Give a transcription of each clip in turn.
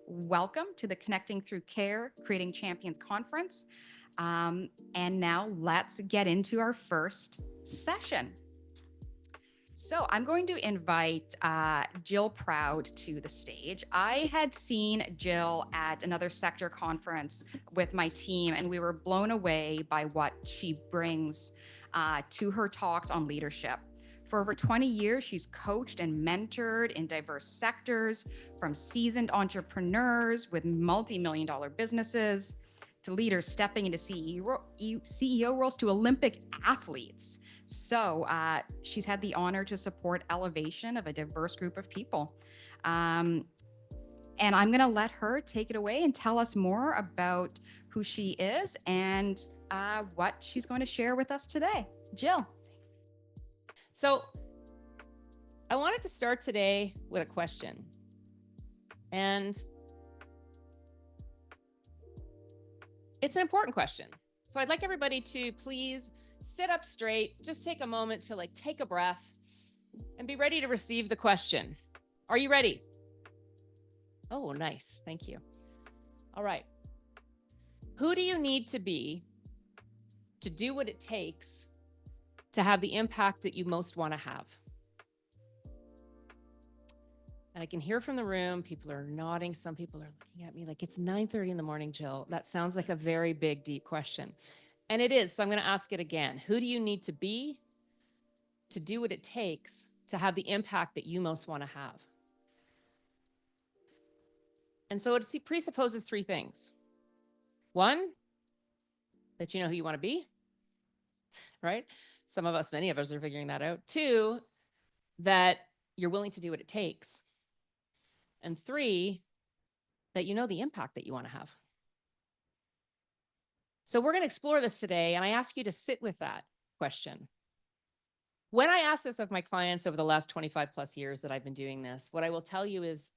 Welcome to the Connecting Through Care, Creating Champions Conference. And now let's get into our first session. So I'm going to invite Jill Proud to the stage. I had seen Jill at another sector conference with my team, and we were blown away by what she brings to her talks on leadership. For over 20 years, she's coached and mentored in diverse sectors, from seasoned entrepreneurs with multi-million dollar businesses to leaders stepping into CEO roles to Olympic athletes. So she's had the honor to support elevation of a diverse group of people. And I'm going to let her take it away and tell us more about who she is and what she's going to share with us today. Jill. So I wanted to start today with a question. And it's an important question. So I'd like everybody to please sit up straight, just take a moment to take a breath and be ready to receive the question. Are you ready? Oh, nice. Thank you. All right. Who do you need to be to do what it takes to have the impact that you most want to have? And I can hear from the room, people are nodding. Some people are looking at me like it's 9:30 in the morning, Jill. That sounds like a very big, deep question. And it is. So I'm going to ask it again. Who do you need to be to do what it takes to have the impact that you most want to have? And so it presupposes three things. One, that you know who you want to be, right? Some of us, many of us are figuring that out. Two, that you're willing to do what it takes. And three, that you know the impact that you want to have. So we're going to explore this today, and I ask you to sit with that question. When I ask this of my clients over the last 25 plus years that I've been doing this, what I will tell you is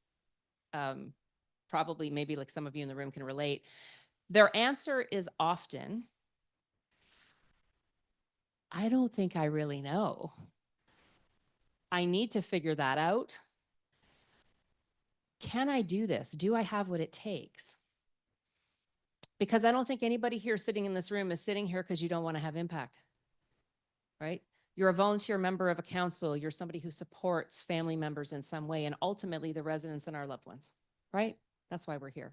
probably maybe like some of you in the room can relate. Their answer is often, I don't think I really know. I need to figure that out. Can I do this? Do I have what it takes? Because I don't think anybody here sitting in this room is sitting here because you don't want to have impact, right? You're a volunteer member of a council. You're somebody who supports family members in some way, and ultimately the residents and our loved ones, right? That's why we're here.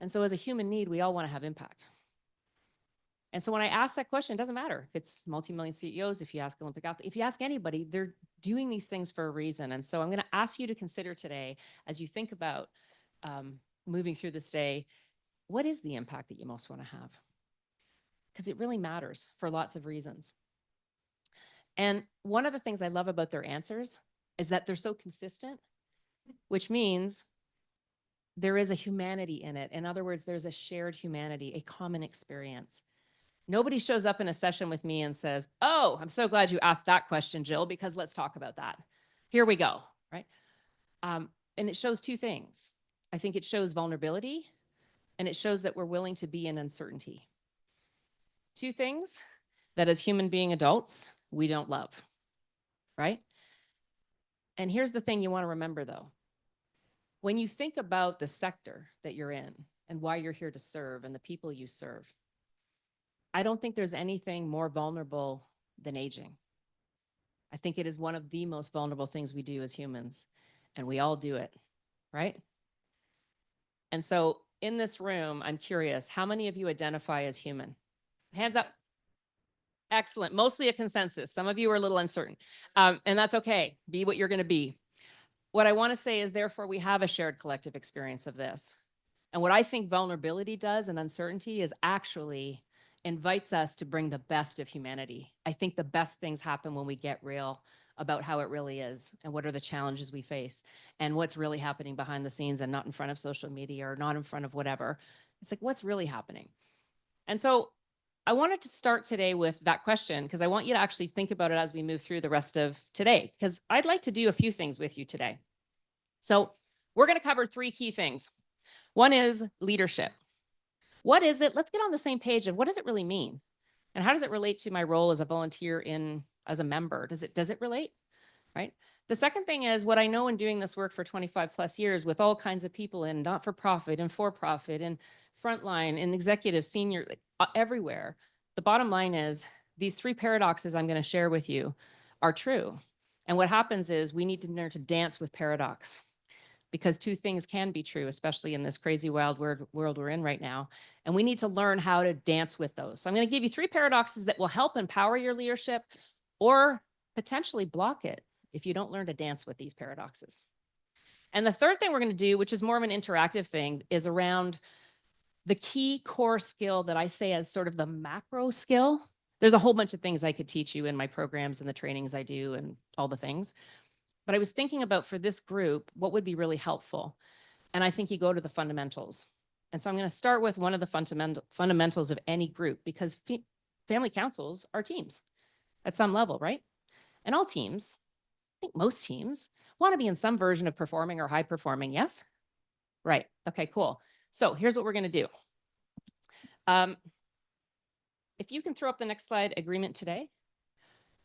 And so as a human need, we all want to have impact. And so when I ask that question, it doesn't matter if it's multi-million CEOs, if you ask Olympic athletes, if you ask anybody, they're doing these things for a reason. And so I'm going to ask you to consider today, as you think about moving through this day, what is the impact that you most want to have? Because it really matters for lots of reasons. And one of the things I love about their answers is that they're so consistent, which means there is a humanity in it. In other words, there's a shared humanity, a common experience. Nobody shows up in a session with me and says, oh, I'm so glad you asked that question, Jill, because let's talk about that. Here we go, right? And it shows two things. I think it shows vulnerability, and it shows that we're willing to be in uncertainty. Two things that as human being adults, we don't love, right? And here's the thing you want to remember, though. When you think about the sector that you're in and why you're here to serve and the people you serve, I don't think there's anything more vulnerable than aging. I think it is one of the most vulnerable things we do as humans, and we all do it, right? And so in this room, I'm curious, how many of you identify as human? Hands up. Excellent. Mostly a consensus. Some of you are a little uncertain, and that's okay. Be what you're going to be. What I want to say is, therefore, we have a shared collective experience of this. And what I think vulnerability does and uncertainty is actually invites us to bring the best of humanity. I think the best things happen when we get real about how it really is and what are the challenges we face and what's really happening behind the scenes and not in front of social media or not in front of whatever. It's like, what's really happening? And so I wanted to start today with that question because I want you to actually think about it as we move through the rest of today, because I'd like to do a few things with you today. So we're going to cover three key things. One is leadership. What is it? Let's get on the same page of what does it really mean? And how does it relate to my role as a volunteer as a member? Does it relate? right? The second thing is what I know in doing this work for 25 plus years with all kinds of people in not-for-profit and for-profit and frontline and executive, senior, everywhere. The bottom line is these three paradoxes I'm going to share with you are true. And what happens is we need to learn to dance with paradox, because two things can be true, especially in this crazy wild world we're in right now. And we need to learn how to dance with those. So I'm going to give you three paradoxes that will help empower your leadership or potentially block it if you don't learn to dance with these paradoxes. And the third thing we're going to do, which is more of an interactive thing, is around the key core skill that I say as sort of the macro skill. There's a whole bunch of things I could teach you in my programs and the trainings I do and all the things. But I was thinking about for this group, what would be really helpful? And I think you go to the fundamentals. And so I'm going to start with one of the fundamentals of any group, because family councils are teams at some level, right? And all teams, I think most teams, want to be in some version of performing or high performing. Yes? Right. Okay, cool. So here's what we're going to do. If you can throw up the next slide, agreement today.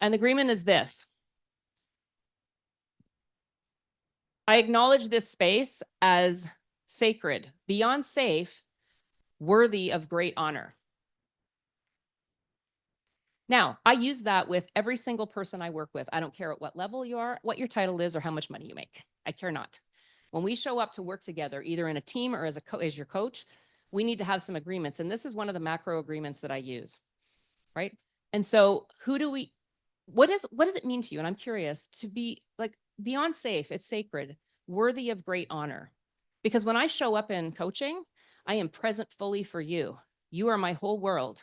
And the agreement is this. I acknowledge this space as sacred, beyond safe, worthy of great honor. Now, I use that with every single person I work with. I don't care at what level you are, what your title is, or how much money you make. I care not. When we show up to work together, either in a team or as your coach, we need to have some agreements. And this is one of the macro agreements that I use, right? And so what does it mean to you? And I'm curious to be like beyond safe, it's sacred, worthy of great honor. Because when I show up in coaching, I am present fully for you. You are my whole world,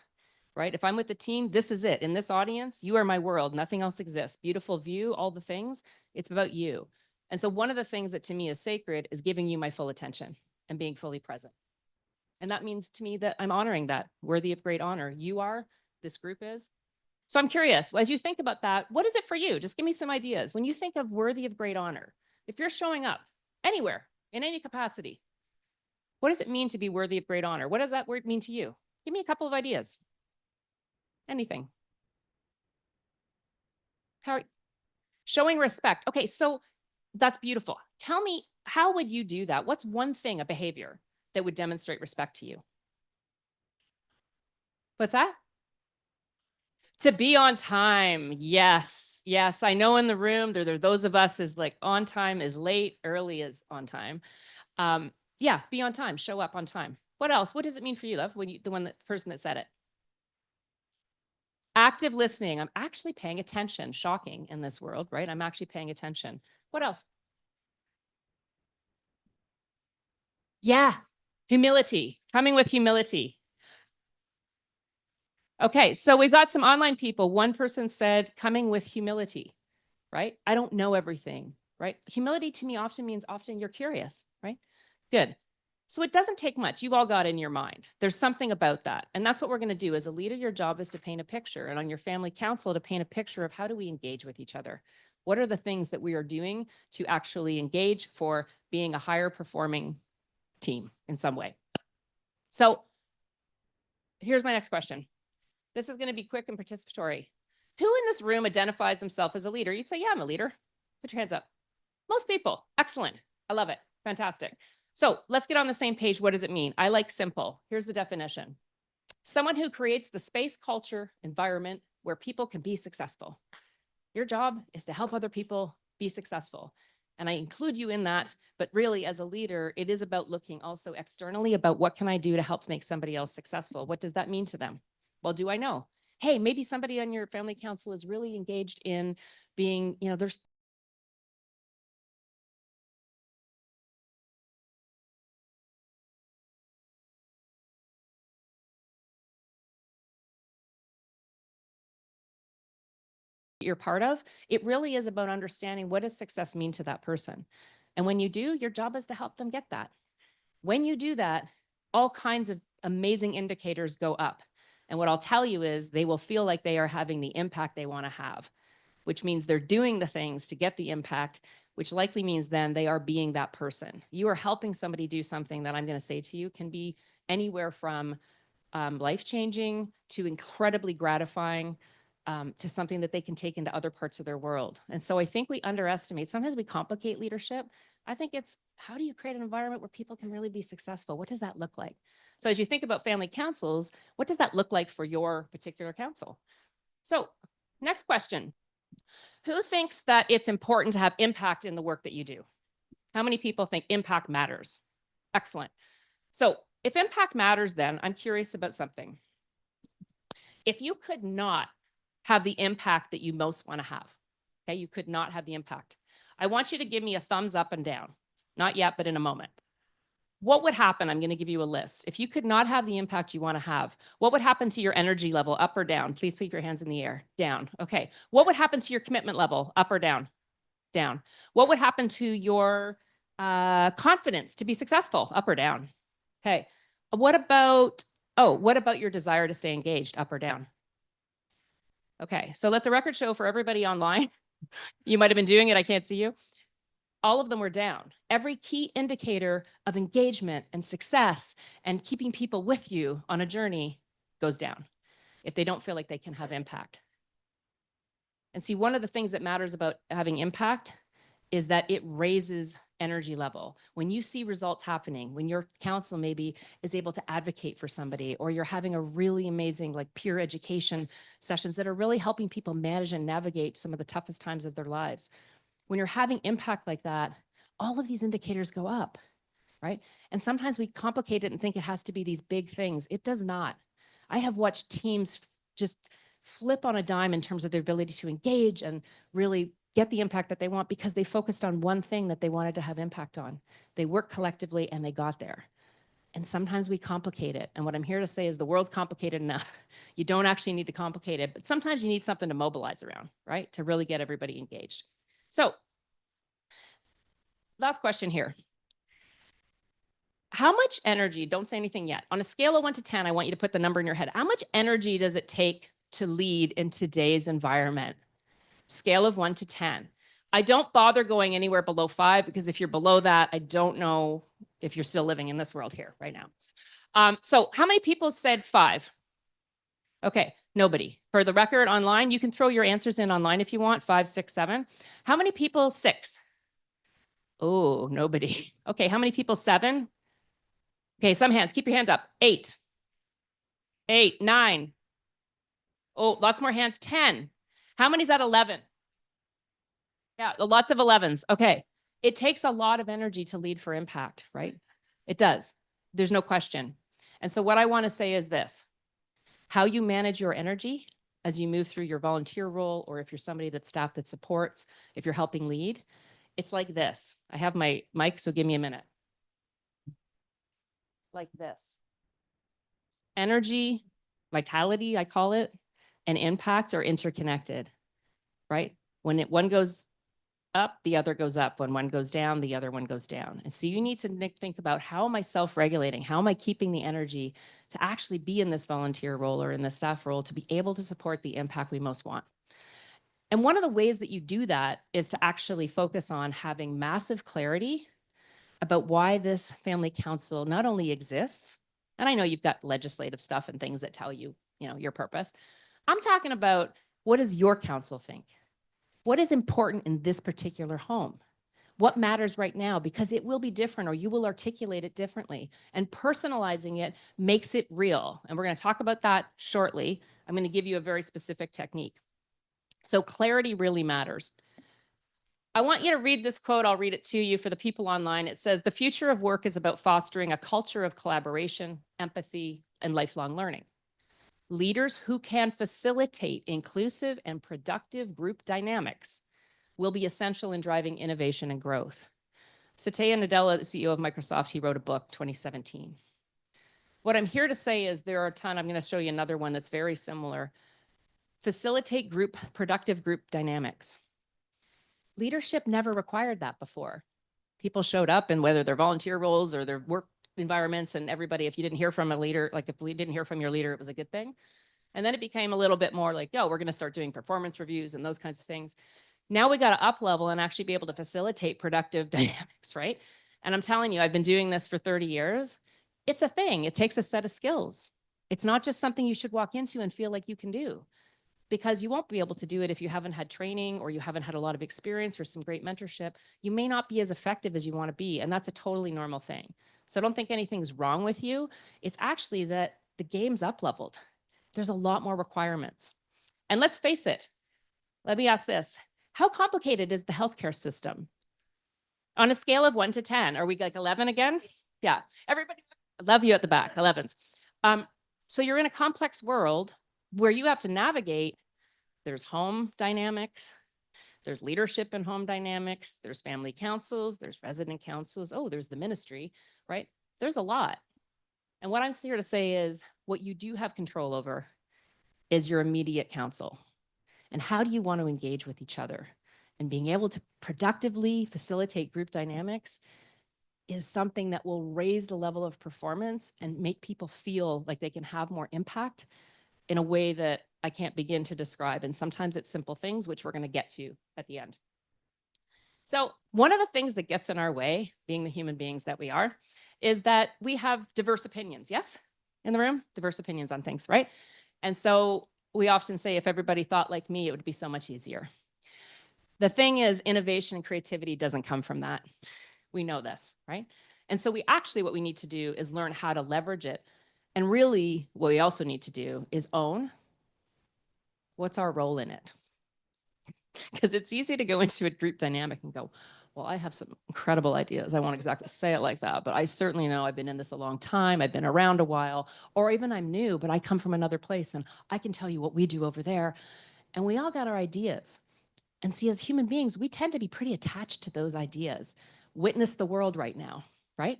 right? If I'm with the team, this is it. In this audience, you are my world. Nothing else exists. Beautiful view, all the things. It's about you. And so one of the things that to me is sacred is giving you my full attention and being fully present. And that means to me that I'm honoring that, worthy of great honor. You are, this group is. So I'm curious, as you think about that, what is it for you? Just give me some ideas. When you think of worthy of great honor, if you're showing up anywhere, in any capacity, what does it mean to be worthy of great honor? What does that word mean to you? Give me a couple of ideas. Anything. Showing respect. Okay, so that's beautiful. Tell me, how would you do that? What's one thing, a behavior that would demonstrate respect to you? What's that? To be on time. Yes. Yes. I know in the room, there are those of us is like on time is late, early is on time. Yeah, be on time, show up on time. What else? What does it mean for you, love, when you, the person that said it? Active listening. I'm actually paying attention. Shocking in this world, right? I'm actually paying attention. What else? Yeah. Humility. Coming with humility. Okay, so we've got some online people. One person said coming with humility, right? I don't know everything, right? Humility to me often means you're curious, right? Good. So it doesn't take much. You've all got in your mind. There's something about that. And that's what we're going to do. As a leader, your job is to paint a picture, and on your family council to paint a picture of how do we engage with each other? What are the things that we are doing to actually engage for being a higher performing team in some way? So here's my next question. This is going to be quick and participatory. Who in this room identifies himself as a leader? You'd say, yeah, I'm a leader. Put your hands up. Most people. Excellent. I love it. Fantastic. So let's get on the same page. What does it mean? I like simple. Here's the definition. Someone who creates the space, culture, environment where people can be successful. Your job is to help other people be successful. And I include you in that, but really as a leader, it is about looking also externally about what can I do to help make somebody else successful? What does that mean to them? Well, do I know? Hey, maybe somebody on your family council is really engaged in being, there's you're part of, it really is about understanding what does success mean to that person. And when you do, your job is to help them get that. When you do that, all kinds of amazing indicators go up. And what I'll tell you is they will feel like they are having the impact they want to have, which means they're doing the things to get the impact, which likely means then they are being that person. You are helping somebody do something that I'm going to say to you can be anywhere from life-changing to incredibly gratifying. to something that they can take into other parts of their world. And so I think we underestimate, sometimes we complicate leadership. I think it's, how do you create an environment where people can really be successful? What does that look like? So as you think about family councils, what does that look like for your particular council? So next question. Who thinks that it's important to have impact in the work that you do? How many people think impact matters? Excellent. So if impact matters, then I'm curious about something. If you could not have the impact that you most want to have, okay, you could not have the impact. I want you to give me a thumbs up and down. Not yet, but in a moment. What would happen? I'm going to give you a list. If you could not have the impact you want to have, what would happen to your energy level, up or down? Please keep your hands in the air. Down. Okay. What would happen to your commitment level, up or down? Down. What would happen to your confidence to be successful, up or down? Okay. What about your desire to stay engaged, up or down? Okay. So let the record show for everybody online. You might have been doing it. I can't see you. All of them were down. Every key indicator of engagement and success and keeping people with you on a journey goes down if they don't feel like they can have impact. And see, one of the things that matters about having impact is that it raises energy level. When you see results happening, when your council maybe is able to advocate for somebody, or you're having a really amazing like peer education sessions that are really helping people manage and navigate some of the toughest times of their lives. When you're having impact like that, all of these indicators go up, right? And sometimes we complicate it and think it has to be these big things. It does not. I have watched teams just flip on a dime in terms of their ability to engage and really get the impact that they want because they focused on one thing that they wanted to have impact on. They worked collectively and they got there. And sometimes we complicate it. And what I'm here to say is the world's complicated enough. You don't actually need to complicate it, but sometimes you need something to mobilize around, right? To really get everybody engaged. So last question here. How much energy, don't say anything yet. On a scale of 1 to 10, I want you to put the number in your head. How much energy does it take to lead in today's environment? Scale of 1 to 10. I don't bother going anywhere below 5 because if you're below that, I don't know if you're still living in this world here right now. So how many people said 5? Okay, nobody. For the record online, you can throw your answers in online if you want, 5, 6, 7. How many people 6? Oh, nobody. Okay, how many people 7? Okay, some hands, keep your hand up. 8. 8, 9. Oh, lots more hands, 10. How many's at 11? Yeah, lots of 11s. Okay. It takes a lot of energy to lead for impact, right? It does. There's no question. And so what I want to say is this: how you manage your energy as you move through your volunteer role, or if you're somebody that's staff that supports, if you're helping lead, it's like this. I have my mic, so give me a minute. Like this. Energy, vitality, I call it, and impact are interconnected, right? When one goes up, the other goes up. When one goes down, the other one goes down. And so you need to think about, how am I self-regulating? How am I keeping the energy to actually be in this volunteer role or in the staff role to be able to support the impact we most want? And one of the ways that you do that is to actually focus on having massive clarity about why this family council not only exists, and I know you've got legislative stuff and things that tell you, your purpose. I'm talking about, what does your council think? What is important in this particular home? What matters right now? Because it will be different, or you will articulate it differently. And personalizing it makes it real. And we're going to talk about that shortly. I'm going to give you a very specific technique. So clarity really matters. I want you to read this quote. I'll read it to you for the people online. It says, "The future of work is about fostering a culture of collaboration, empathy, and lifelong learning. Leaders who can facilitate inclusive and productive group dynamics will be essential in driving innovation and growth." Satya Nadella, the CEO of Microsoft, he wrote a book, 2017. What I'm here to say is there are a ton. I'm going to show you another one that's very similar. Facilitate productive group dynamics. Leadership never required that before. People showed up in whether their volunteer roles or their work environments, and everybody, if you didn't hear from a leader, like if we didn't hear from your leader, it was a good thing. And then it became a little bit more like, oh, we're going to start doing performance reviews and those kinds of things. Now we got to up level and actually be able to facilitate productive dynamics, right? And I'm telling you, I've been doing this for 30 years. It's a thing. It takes a set of skills. It's not just something you should walk into and feel like you can do. because you won't be able to do it if you haven't had training or you haven't had a lot of experience or some great mentorship. You may not be as effective as you want to be, and that's a totally normal thing. So don't think anything's wrong with you. It's actually that the game's up leveled. There's a lot more requirements. And let's face it, let me ask this. How complicated is the healthcare system? On a scale of 1 to 10, are we like 11 again? Yeah, everybody, I love you at the back, 11s. So you're in a complex world where you have to navigate. There's home dynamics, there's leadership in home dynamics, there's family councils, there's resident councils. Oh, there's the ministry, right? There's a lot. And what I'm here to say is what you do have control over is your immediate council. And how do you want to engage with each other? And being able to productively facilitate group dynamics is something that will raise the level of performance and make people feel like they can have more impact in a way that I can't begin to describe. And sometimes it's simple things, which we're going to get to at the end. So one of the things that gets in our way, being the human beings that we are, is that we have diverse opinions. Yes? In the room? Diverse opinions on things, right? And so we often say, if everybody thought like me, it would be so much easier. The thing is, innovation and creativity doesn't come from that. We know this, right? And so what we need to do is learn how to leverage it. And really, what we also need to do is own what's our role in it. Because it's easy to go into a group dynamic and go, well, I have some incredible ideas. I won't exactly say it like that, but I certainly know I've been in this a long time. I've been around a while, or even I'm new, but I come from another place and I can tell you what we do over there. And we all got our ideas. And see, as human beings, we tend to be pretty attached to those ideas. Witness the world right now, right?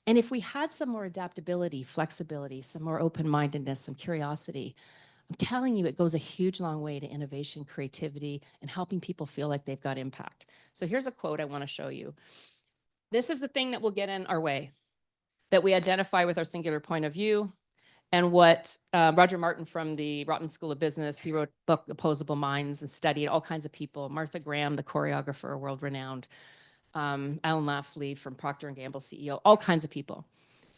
And if we had some more adaptability, flexibility, some more open-mindedness, some curiosity, I'm telling you, it goes a huge long way to innovation, creativity, and helping people feel like they've got impact. So here's a quote I want to show you. This is the thing that will get in our way, that we identify with our singular point of view. And what Roger Martin from the Rotman School of Business, he wrote a book, Opposable Minds, and studied all kinds of people. Martha Graham, the choreographer, world-renowned. Alan Lafley from Procter & Gamble, CEO, all kinds of people.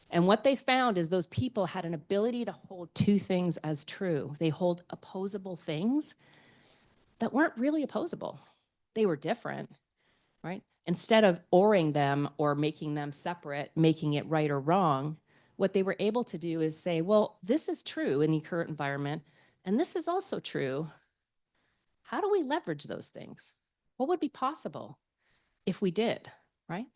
And what they found is those people had an ability to hold two things as true. They hold opposable things that weren't really opposable. They were different, right? Instead of oring them or making them separate, making it right or wrong, what they were able to do is say, well, this is true in the current environment, and this is also true. How do we leverage those things? What would be possible if we did, right?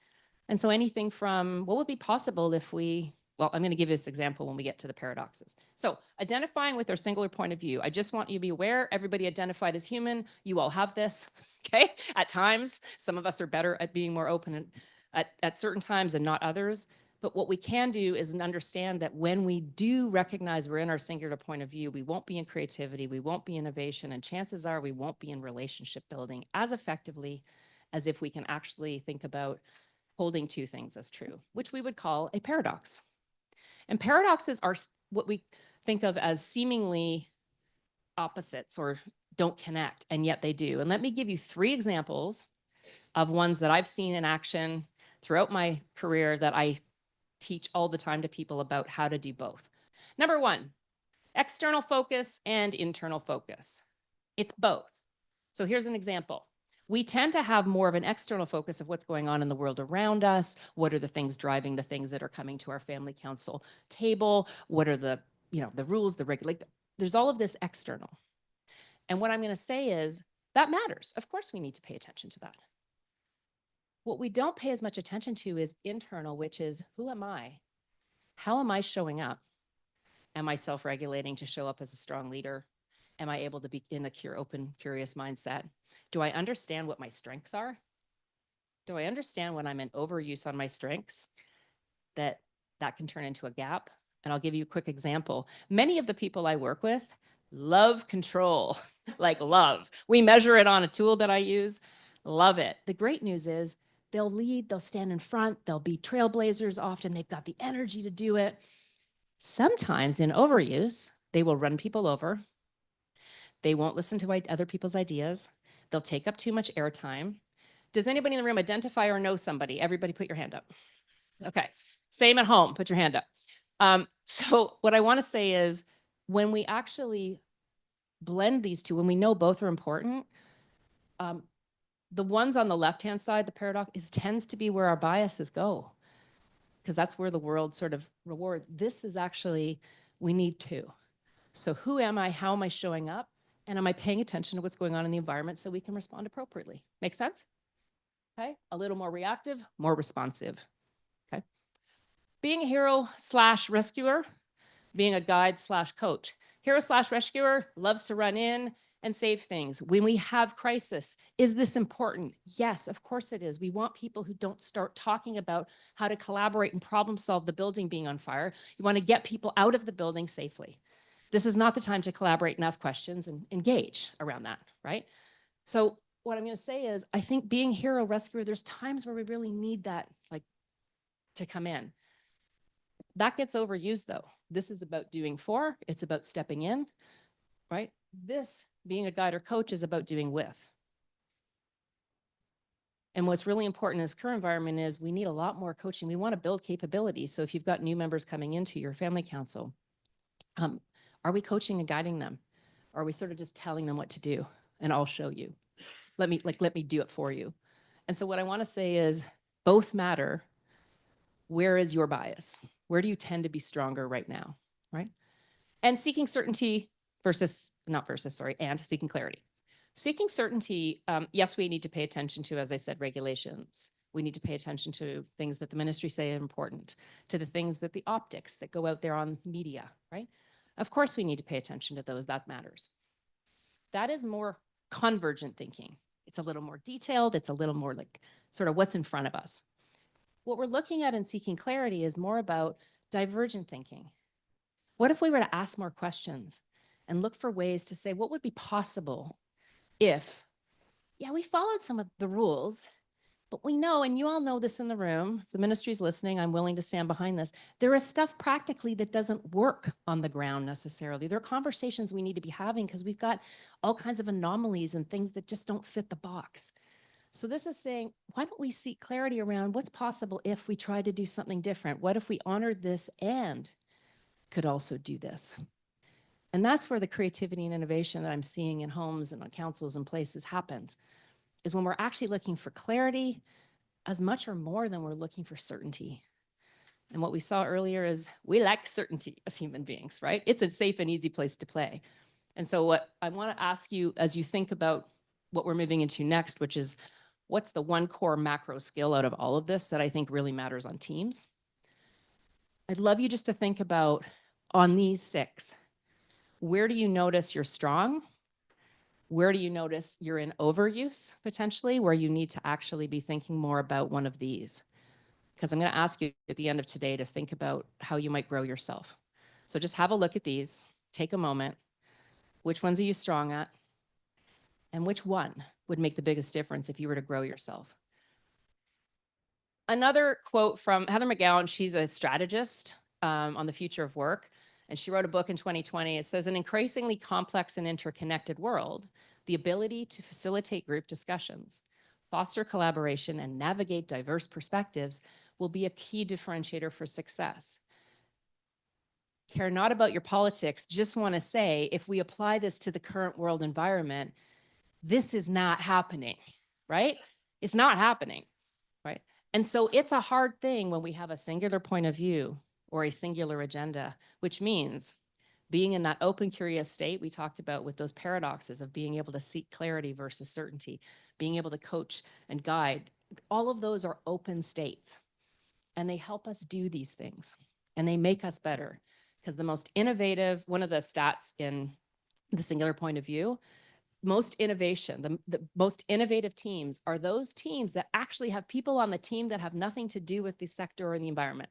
And so anything from what would be possible if we, well, I'm going to give this example when we get to the paradoxes. So identifying with our singular point of view. I just want you to be aware, everybody identified as human. You all have this, okay? At times, some of us are better at being more open at certain times and not others. But what we can do is understand that when we do recognize we're in our singular point of view, we won't be in creativity, we won't be innovation, and chances are we won't be in relationship building as effectively as if we can actually think about holding two things as true, which we would call a paradox. And paradoxes are what we think of as seemingly opposites or don't connect, and yet they do. And let me give you 3 examples of ones that I've seen in action throughout my career that I teach all the time to people about how to do both. Number 1, external focus and internal focus. It's both. So here's an example. We tend to have more of an external focus of what's going on in the world around us. What are the things driving the things that are coming to our family council table? What are the, the rules, the regulation? There's all of this external. And what I'm going to say is that matters. Of course, we need to pay attention to that. What we don't pay as much attention to is internal, which is who am I? How am I showing up? Am I self-regulating to show up as a strong leader? Am I able to be in a open, curious mindset? Do I understand what my strengths are? Do I understand when I'm in overuse on my strengths, that can turn into a gap? And I'll give you a quick example. Many of the people I work with love control, like love. We measure it on a tool that I use. Love it. The great news is they'll lead, they'll stand in front, they'll be trailblazers often. They've got the energy to do it. Sometimes in overuse, they will run people over. They won't listen to other people's ideas. They'll take up too much airtime. Does anybody in the room identify or know somebody? Everybody put your hand up. Okay. Same at home. Put your hand up. So what I want to say is when we actually blend these two, when we know both are important, the ones on the left-hand side, the paradox, tends to be where our biases go, because that's where the world sort of rewards. This is actually, we need two. So who am I? How am I showing up? And am I paying attention to what's going on in the environment so we can respond appropriately? Make sense? Okay. A little more reactive, more responsive. Okay. Being a hero / rescuer, being a guide / coach. Hero / rescuer loves to run in and save things. When we have crisis, is this important? Yes, of course it is. We want people who don't start talking about how to collaborate and problem solve the building being on fire. You want to get people out of the building safely. This is not the time to collaborate and ask questions and engage around that, right? So what I'm going to say is, I think being hero rescuer, there's times where we really need that, like, to come in. That gets overused though. This is about doing for, it's about stepping in, right? This, being a guide or coach, is about doing with. And what's really important in this current environment is we need a lot more coaching. We want to build capabilities. So if you've got new members coming into your family council, are we coaching and guiding them? Or are we sort of just telling them what to do and I'll show you? Let me do it for you. And so what I want to say is both matter. Where is your bias? Where do you tend to be stronger right now, right? And seeking certainty and seeking clarity. Seeking certainty, yes, we need to pay attention to, as I said, regulations. We need to pay attention to things that the ministry say are important, to the things that the optics that go out there on media, right? Of course, we need to pay attention to those. That matters. That is more convergent thinking. It's a little more detailed. It's a little more like sort of what's in front of us. What we're looking at in seeking clarity is more about divergent thinking. What if we were to ask more questions and look for ways to say, what would be possible if, yeah, we followed some of the rules, but we know, and you all know this in the room, if the ministry's listening, I'm willing to stand behind this. There is stuff practically that doesn't work on the ground necessarily. There are conversations we need to be having because we've got all kinds of anomalies and things that just don't fit the box. So this is saying, why don't we seek clarity around what's possible if we try to do something different? What if we honored this and could also do this? And that's where the creativity and innovation that I'm seeing in homes and on councils and places happens, is when we're actually looking for clarity as much or more than we're looking for certainty. And what we saw earlier is we lack certainty as human beings, right? It's a safe and easy place to play. And so what I want to ask you as you think about what we're moving into next, which is what's the one core macro skill out of all of this that I think really matters on teams? I'd love you just to think about, on these 6, where do you notice you're strong? Where do you notice you're in overuse potentially, where you need to actually be thinking more about one of these? Because I'm going to ask you at the end of today to think about how you might grow yourself. So just have a look at these, take a moment. Which ones are you strong at? And which one would make the biggest difference if you were to grow yourself? Another quote from Heather McGowan, she's a strategist on the future of work. And she wrote a book in 2020. It says, an increasingly complex and interconnected world, the ability to facilitate group discussions, foster collaboration, and navigate diverse perspectives will be a key differentiator for success. Care not about your politics, just want to say, if we apply this to the current world environment, this is not happening, right? It's not happening, right? And so it's a hard thing when we have a singular point of view or a singular agenda, which means being in that open, curious state we talked about with those paradoxes of being able to seek clarity versus certainty, being able to coach and guide. All of those are open states, and they help us do these things, and they make us better. Because the most innovative, one of the stats in the singular point of view, most innovation, the most innovative teams are those teams that actually have people on the team that have nothing to do with the sector or the environment.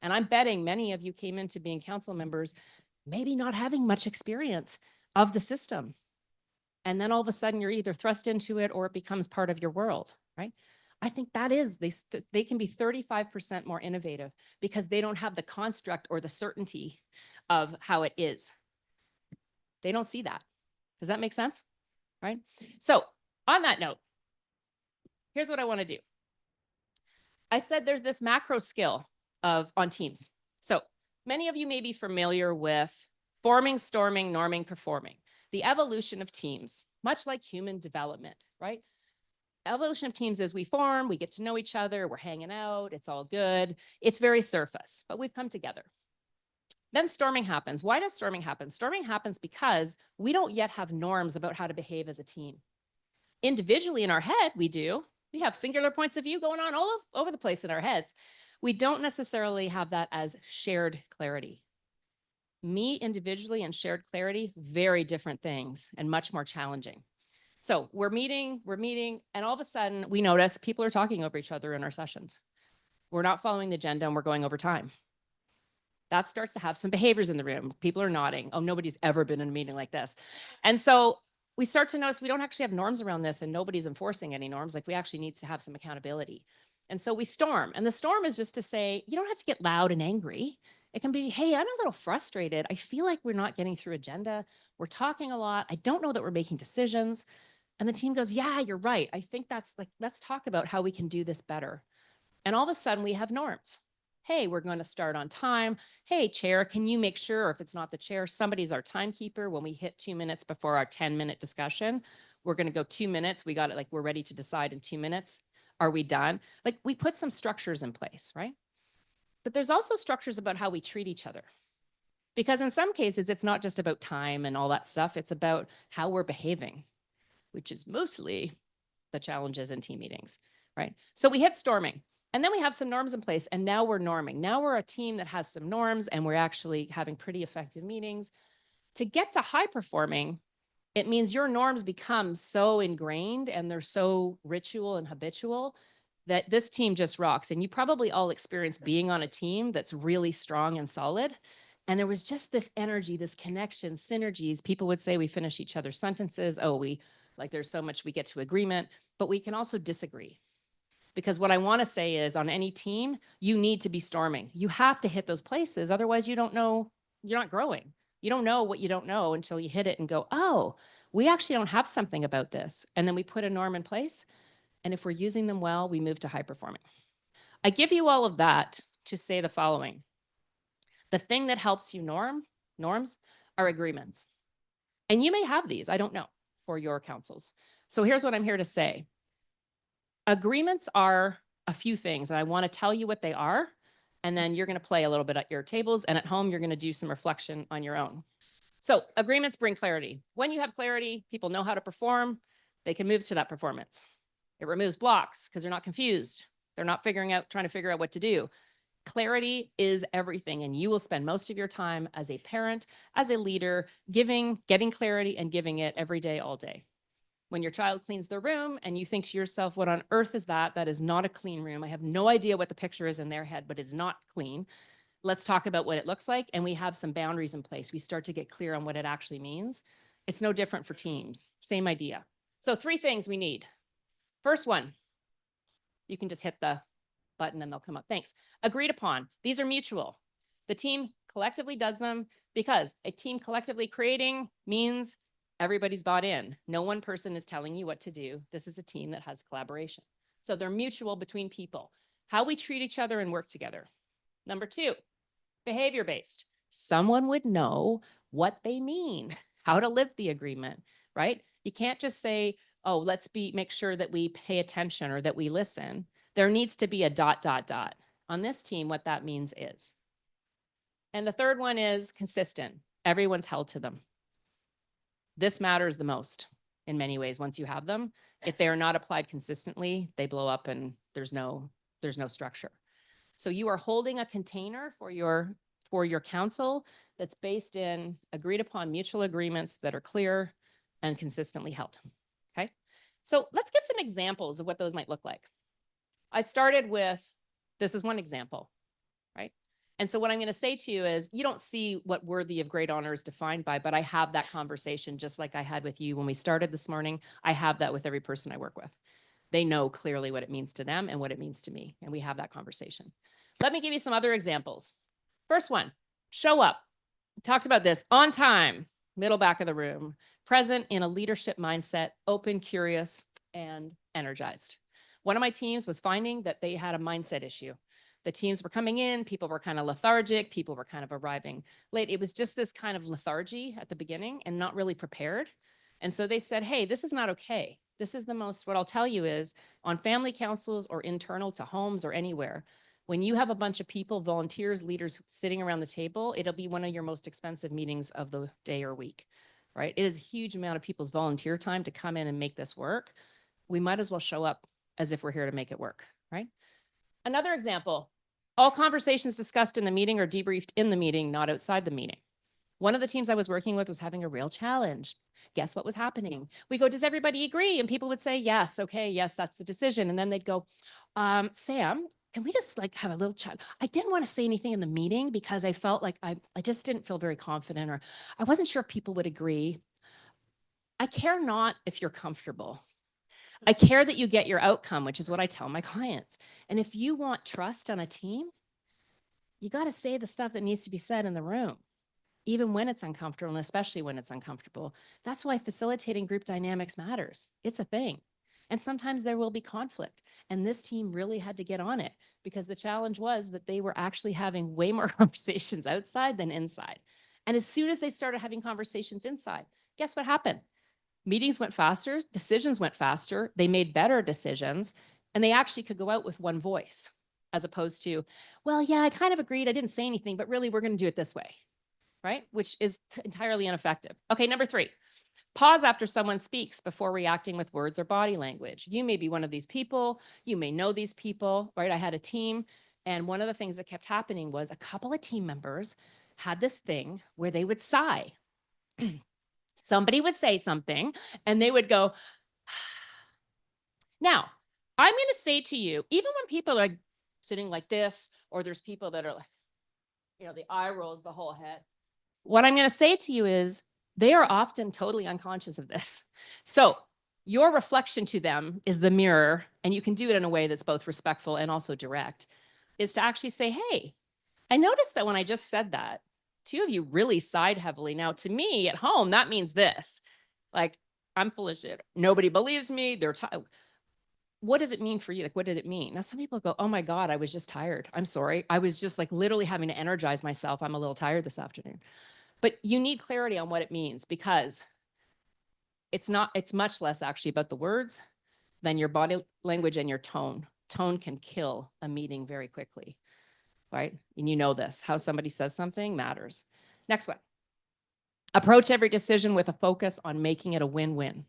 And I'm betting many of you came into being council members, maybe not having much experience of the system. And then all of a sudden you're either thrust into it or it becomes part of your world, right? I think that is, they can be 35% more innovative because they don't have the construct or the certainty of how it is. They don't see that. Does that make sense? Right? So on that note, here's what I want to do. I said there's this macro skill on teams. So many of you may be familiar with forming, storming, norming, performing. the evolution of teams, much like human development, right? Evolution of teams is we form, we get to know each other, we're hanging out, it's all good. It's very surface, but we've come together. Then storming happens. Why does storming happen? Storming happens because we don't yet have norms about how to behave as a team. Individually in our head, we do. We have singular points of view going on all over the place in our heads. We don't necessarily have that as shared clarity. Me individually and shared clarity, very different things and much more challenging. So we're meeting, and all of a sudden we notice people are talking over each other in our sessions. We're not following the agenda and we're going over time. That starts to have some behaviors in the room. People are nodding. Oh, nobody's ever been in a meeting like this. And so we start to notice we don't actually have norms around this and nobody's enforcing any norms. Like we actually need to have some accountability. And so we storm. And the storm is just to say, you don't have to get loud and angry. It can be, hey, I'm a little frustrated. I feel like we're not getting through agenda. We're talking a lot. I don't know that we're making decisions. And the team goes, yeah, you're right. I think that's like, let's talk about how we can do this better. And all of a sudden we have norms. Hey, we're going to start on time. Hey, chair, can you make sure, or if it's not the chair, somebody's our timekeeper when we hit 2 minutes before our 10-minute discussion, we're going to go 2 minutes. We got it. Like we're ready to decide in 2 minutes. Are we done? Like we put some structures in place, right? But there's also structures about how we treat each other. Because in some cases, it's not just about time and all that stuff. It's about how we're behaving, which is mostly the challenges in team meetings, right? So we hit storming. And then we have some norms in place, and now we're norming. Now we're a team that has some norms, and we're actually having pretty effective meetings. To get to high performing, it means your norms become so ingrained and they're so ritual and habitual that this team just rocks. And you probably all experienced being on a team that's really strong and solid. And there was just this energy, this connection, synergies. People would say we finish each other's sentences. Oh, there's so much we get to agreement, but we can also disagree. Because what I want to say is on any team, you need to be storming. You have to hit those places. Otherwise, you don't know, you're not growing. You don't know what you don't know until you hit it and go, oh, we actually don't have something about this. And then we put a norm in place. And if we're using them well, we move to high performing. I give you all of that to say the following. The thing that helps you norms are agreements. And you may have these, I don't know, for your councils. So here's what I'm here to say. Agreements are a few things, and I want to tell you what they are, and then you're going to play a little bit at your tables, and at home, you're going to do some reflection on your own. So agreements bring clarity. When you have clarity, people know how to perform. They can move to that performance. It removes blocks because they're not confused. They're not trying to figure out what to do. Clarity is everything, and you will spend most of your time as a parent, as a leader, getting clarity and giving it every day, all day. When your child cleans their room and you think to yourself, what on earth is that? That is not a clean room. I have no idea what the picture is in their head, but it's not clean. Let's talk about what it looks like. And we have some boundaries in place. We start to get clear on what it actually means. It's no different for teams. Same idea. So 3 things we need. First one, you can just hit the button and they'll come up. Thanks. Agreed upon. These are mutual. The team collectively does them because a team collectively creating means everybody's bought in. No one person is telling you what to do. This is a team that has collaboration. So they're mutual between people. How we treat each other and work together. Number 2, behavior-based. Someone would know what they mean, how to live the agreement, right? You can't just say, oh, let's make sure that we pay attention or that we listen. There needs to be a ... On this team, what that means is. And the third one is consistent. Everyone's held to them. This matters the most in many ways once you have them. If they are not applied consistently, they blow up and there's no structure. So you are holding a container for your council that's based in agreed upon mutual agreements that are clear and consistently held. Okay. So let's get some examples of what those might look like. I started with, this is one example, right? And so what I'm going to say to you is you don't see what worthy of great honor is defined by, but I have that conversation just like I had with you when we started this morning. I have that with every person I work with. They know clearly what it means to them and what it means to me. And we have that conversation. Let me give you some other examples. First one, show up. We talked about this on time, middle back of the room, present in a leadership mindset, open, curious, and energized. One of my teams was finding that they had a mindset issue. The teams were coming in, people were kind of lethargic, people were kind of arriving late. It was just this kind of lethargy at the beginning and not really prepared. And so they said, hey, this is not okay. This is the most, what I'll tell you is on family councils or internal to homes or anywhere, when you have a bunch of people, volunteers, leaders sitting around the table, it'll be one of your most expensive meetings of the day or week, right? It is a huge amount of people's volunteer time to come in and make this work. We might as well show up as if we're here to make it work, right? Another example, all conversations discussed in the meeting are debriefed in the meeting, not outside the meeting. One of the teams I was working with was having a real challenge. Guess what was happening? We go, does everybody agree? And people would say, yes, okay, yes, that's the decision. And then they'd go, Sam, can we just like have a little chat? I didn't want to say anything in the meeting because I felt like I just didn't feel very confident, or I wasn't sure if people would agree. I care not if you're comfortable. I care that you get your outcome, which is what I tell my clients. And if you want trust on a team, you got to say the stuff that needs to be said in the room, even when it's uncomfortable, and especially when it's uncomfortable. That's why facilitating group dynamics matters. It's a thing. And sometimes there will be conflict. And this team really had to get on it because the challenge was that they were actually having way more conversations outside than inside. And as soon as they started having conversations inside, guess what happened? Meetings went faster, decisions went faster, they made better decisions, and they actually could go out with one voice as opposed to, well, yeah, I kind of agreed, I didn't say anything, but really we're going to do it this way, right? Which is entirely ineffective. Okay, number 3, pause after someone speaks before reacting with words or body language. You may be one of these people, you may know these people, right? I had a team, and one of the things that kept happening was a couple of team members had this thing where they would sigh. Somebody would say something and they would go, now, I'm going to say to you, even when people are sitting like this, or there's people that are like, the eye rolls the whole head. What I'm going to say to you is they are often totally unconscious of this. So your reflection to them is the mirror, and you can do it in a way that's both respectful and also direct, is to actually say, hey, I noticed that when I just said that, 2 of you really sighed heavily. Now, to me at home, that means this. Like, I'm full of shit. Nobody believes me. They're tired. What does it mean for you? Like, what did it mean? Now, some people go, oh my God, I was just tired. I'm sorry. I was just like literally having to energize myself. I'm a little tired this afternoon. But you need clarity on what it means, because it's much less actually about the words than your body language and your tone. Tone can kill a meeting very quickly. Right? And you know this, how somebody says something matters. Next one. Approach every decision with a focus on making it a win-win,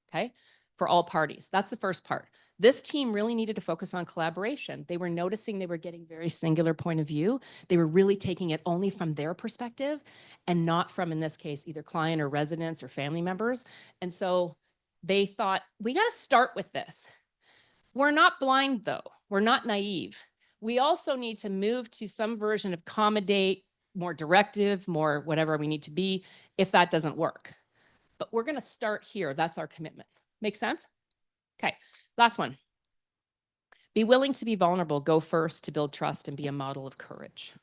okay? For all parties. That's the first part. This team really needed to focus on collaboration. They were noticing they were getting very singular point of view. They were really taking it only from their perspective and not from, in this case, either client or residents or family members. And so they thought, we got to start with this. We're not blind though. We're not naive. We also need to move to some version of accommodate, more directive, more whatever we need to be, if that doesn't work. But we're going to start here. That's our commitment. Make sense? Okay. Last one. Be willing to be vulnerable. Go first to build trust and be a model of courage.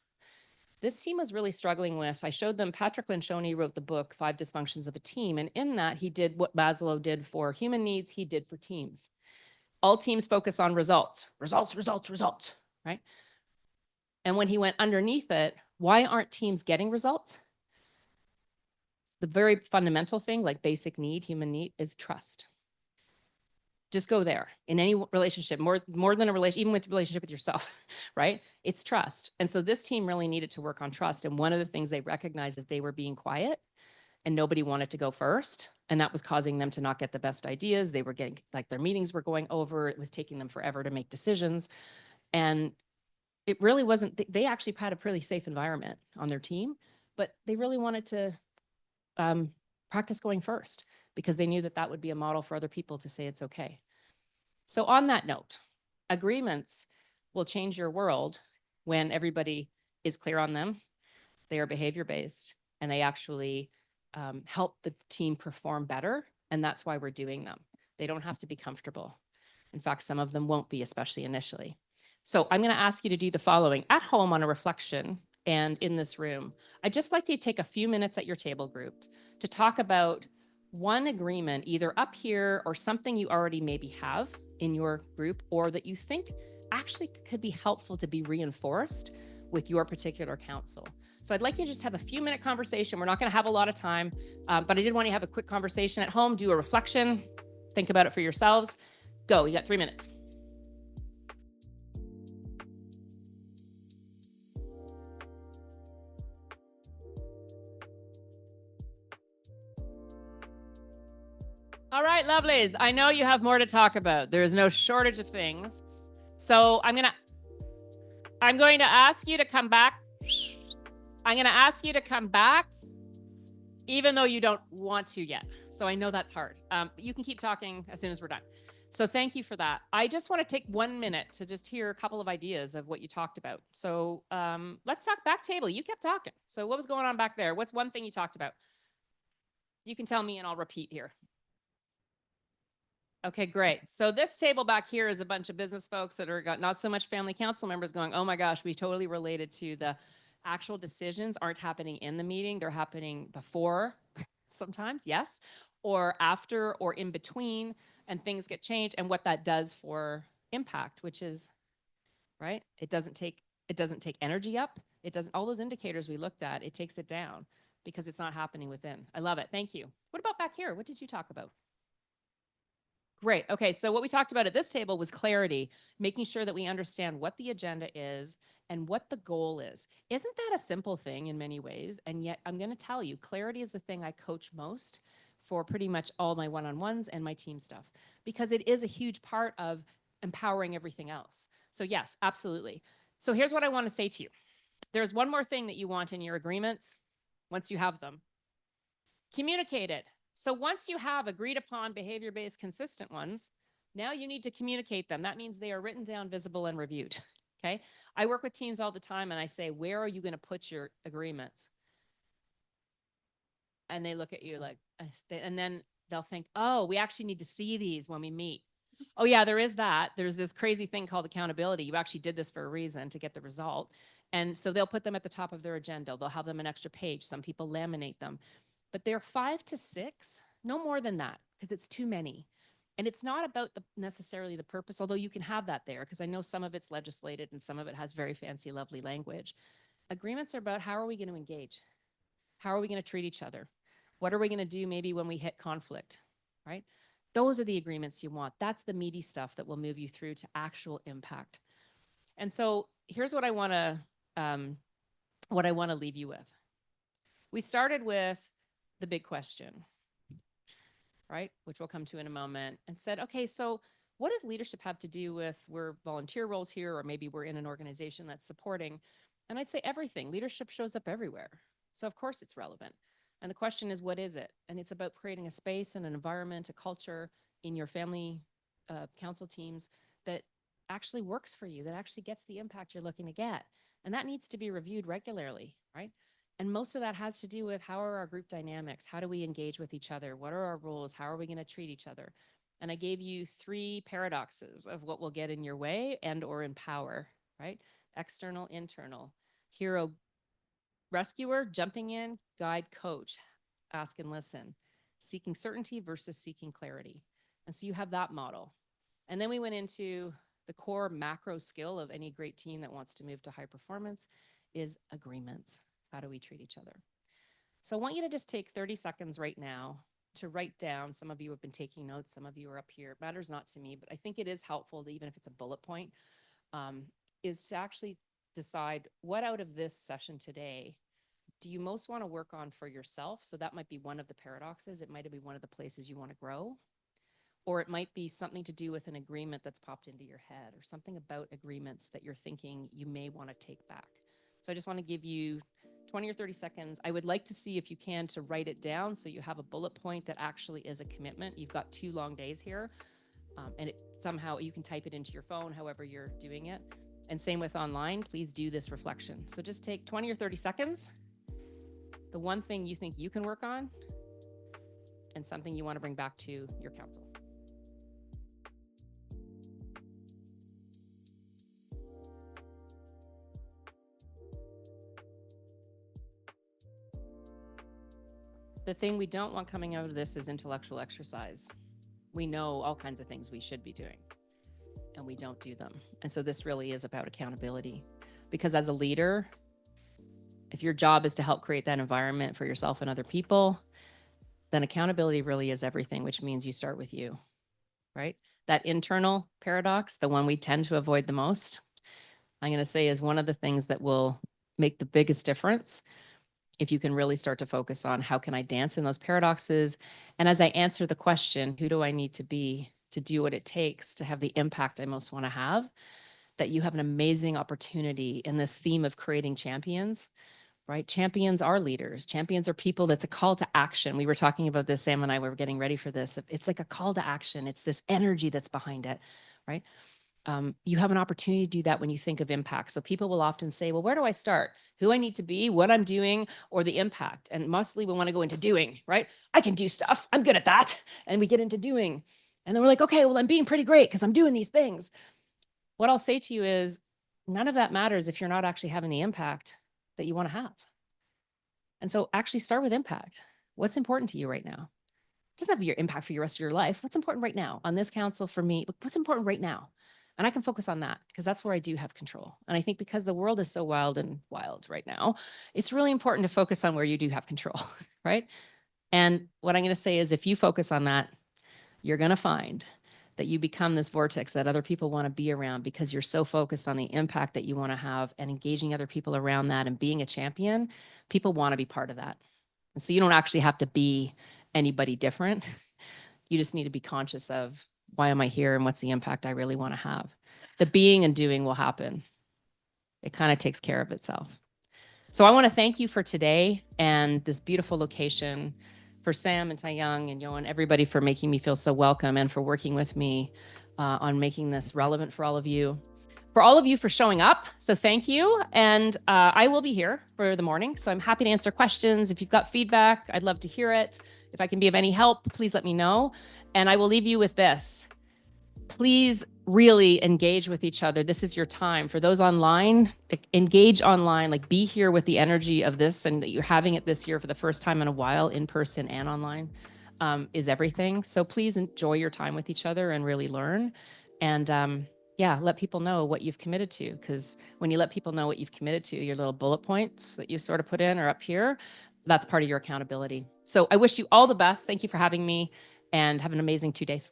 This team was really struggling with, I showed them, Patrick Lencioni wrote the book, 5 Dysfunctions of a Team. And in that, he did what Maslow did for human needs, he did for teams. All teams focus on results, right? And when he went underneath it, why aren't teams getting results? The very fundamental thing, like basic need, human need, is trust. Just go there in any relationship, more than a relationship, even with relationship with yourself, right? It's trust. And so this team really needed to work on trust. And one of the things they recognized is they were being quiet and nobody wanted to go first. And that was causing them to not get the best ideas. They were getting, like, their meetings were going over. It was taking them forever to make decisions. And it really wasn't, they actually had a pretty safe environment on their team, but they really wanted to practice going first because they knew that that would be a model for other people to say it's okay. So on that note, agreements will change your world when everybody is clear on them, they are behavior-based, and they actually help the team perform better. And that's why we're doing them. They don't have to be comfortable. In fact, some of them won't be, especially initially. So I'm going to ask you to do the following at home on a reflection and in this room. I'd just like you to take a few minutes at your table groups to talk about one agreement, either up here or something you already maybe have in your group, or that you think actually could be helpful to be reinforced with your particular council. So I'd like you to just have a few minute conversation. We're not going to have a lot of time, but I did want you to have a quick conversation at home, do a reflection, think about it for yourselves. Go, you got 3 minutes. All right, lovelies. I know you have more to talk about. There is no shortage of things. So I'm going to ask you to come back. I'm going to ask you to come back, even though you don't want to yet. So I know that's hard. You can keep talking as soon as we're done. So thank you for that. I just want to take 1 minute to just hear a couple of ideas of what you talked about. So let's talk back table. You kept talking. So what was going on back there? What's one thing you talked about? You can tell me and I'll repeat here. Okay, great. So this table back here is a bunch of business folks that are got not so much family council members going, oh my gosh, we totally related to the actual decisions aren't happening in the meeting. They're happening before sometimes, yes, or after or in between, and things get changed and what that does for impact, which is, right? It doesn't take energy up. It doesn't, all those indicators we looked at, it takes it down because it's not happening within. I love it. Thank you. What about back here? What did you talk about? Great. Okay. So what we talked about at this table was clarity, making sure that we understand what the agenda is and what the goal is. Isn't that a simple thing in many ways? And yet I'm going to tell you, clarity is the thing I coach most for pretty much all my one-on-ones and my team stuff, because it is a huge part of empowering everything else. So yes, absolutely. So here's what I want to say to you. There's one more thing that you want in your agreements once you have them. Communicate it. So once you have agreed upon behavior-based consistent ones, now you need to communicate them. That means they are written down, visible, and reviewed. Okay. I work with teams all the time and I say, where are you going to put your agreements? And they look at you like, and then they'll think, oh, we actually need to see these when we meet. Oh yeah, there is that. There's this crazy thing called accountability. You actually did this for a reason, to get the result. And so they'll put them at the top of their agenda. They'll have them an extra page. Some people laminate them. But they're 5 to 6, no more than that, because it's too many. And it's not about necessarily the purpose, although you can have that there, because I know some of it's legislated and some of it has very fancy, lovely language. Agreements are about, how are we going to engage? How are we going to treat each other? What are we going to do maybe when we hit conflict, right? Those are the agreements you want. That's the meaty stuff that will move you through to actual impact. And so here's what I want to leave you with. We started with the big question, right? Which we'll come to in a moment, and said, okay, so what does leadership have to do with, we're volunteer roles here, or maybe we're in an organization that's supporting? And I'd say everything. Leadership shows up everywhere. So of course it's relevant. And the question is, what is it? And it's about creating a space and an environment, a culture in your family council teams that actually works for you, that actually gets the impact you're looking to get. And that needs to be reviewed regularly, right? And most of that has to do with, how are our group dynamics? How do we engage with each other? What are our rules? How are we going to treat each other? And I gave you 3 paradoxes of what will get in your way and or empower, right? External, internal. Hero, rescuer, jumping in, guide, coach, ask and listen. Seeking certainty versus seeking clarity. And so you have that model. And then we went into the core macro skill of any great team that wants to move to high performance is agreements. How do we treat each other? So I want you to just take 30 seconds right now to write down. Some of you have been taking notes. Some of you are up here. It matters not to me, but I think it is helpful to, even if it's a bullet point, is to actually decide, what out of this session today do you most want to work on for yourself? So that might be one of the paradoxes. It might be one of the places you want to grow. Or it might be something to do with an agreement that's popped into your head, or something about agreements that you're thinking you may want to take back. So I just want to give you 20 or 30 seconds. I would like to see, if you can, to write it down so you have a bullet point that actually is a commitment. You've got 2 long days here, and somehow you can type it into your phone, however you're doing it. And same with online, please do this reflection. So just take 20 or 30 seconds. The one thing you think you can work on, and something you want to bring back to your council. The thing we don't want coming out of this is intellectual exercise. We know all kinds of things we should be doing, and we don't do them. And so this really is about accountability, because as a leader, if your job is to help create that environment for yourself and other people, then accountability really is everything, which means you start with you, right? That internal paradox, the one we tend to avoid the most, I'm going to say is one of the things that will make the biggest difference if you can really start to focus on how can I dance in those paradoxes. And as I answer the question, who do I need to be to do what it takes to have the impact I most want to have, that you have an amazing opportunity in this theme of creating champions, right? Champions are leaders. Champions are people that's a call to action. We were talking about this, Sam and I were getting ready for this. It's like a call to action. It's this energy that's behind it, right? You have an opportunity to do that when you think of impact. So people will often say, well, where do I start? Who I need to be, what I'm doing, or the impact. And mostly we want to go into doing, right? I can do stuff. I'm good at that. And we get into doing. And then we're like, okay, well, I'm being pretty great because I'm doing these things. What I'll say to you is none of that matters if you're not actually having the impact that you want to have. And so actually start with impact. What's important to you right now? It doesn't have to be your impact for the rest of your life. What's important right now on this council for me? What's important right now? And I can focus on that because that's where I do have control. And I think because the world is so wild right now, it's really important to focus on where you do have control, right? And what I'm going to say is if you focus on that, you're going to find that you become this vortex that other people want to be around because you're so focused on the impact that you want to have and engaging other people around that and being a champion. People want to be part of that. And so you don't actually have to be anybody different. You just need to be conscious of why am I here and what's the impact I really want to have. The being and doing will happen. It kind of takes care of itself. So I want to thank you for today and this beautiful location, for Sam and Taeyang and Yoan, everybody for making me feel so welcome and for working with me on making this relevant for all of you. For all of you for showing up. So thank you. And I will be here for the morning. So I'm happy to answer questions. If you've got feedback, I'd love to hear it. If I can be of any help, please let me know. And I will leave you with this. Please really engage with each other. This is your time. For those online, engage online, like be here with the energy of this and that you're having it this year for the first time in a while, in person and online, is everything. So please enjoy your time with each other and really learn. And yeah, let people know what you've committed to, because when you let people know what you've committed to, your little bullet points that you sort of put in or up here, that's part of your accountability. So I wish you all the best. Thank you for having me and have an amazing 2 days.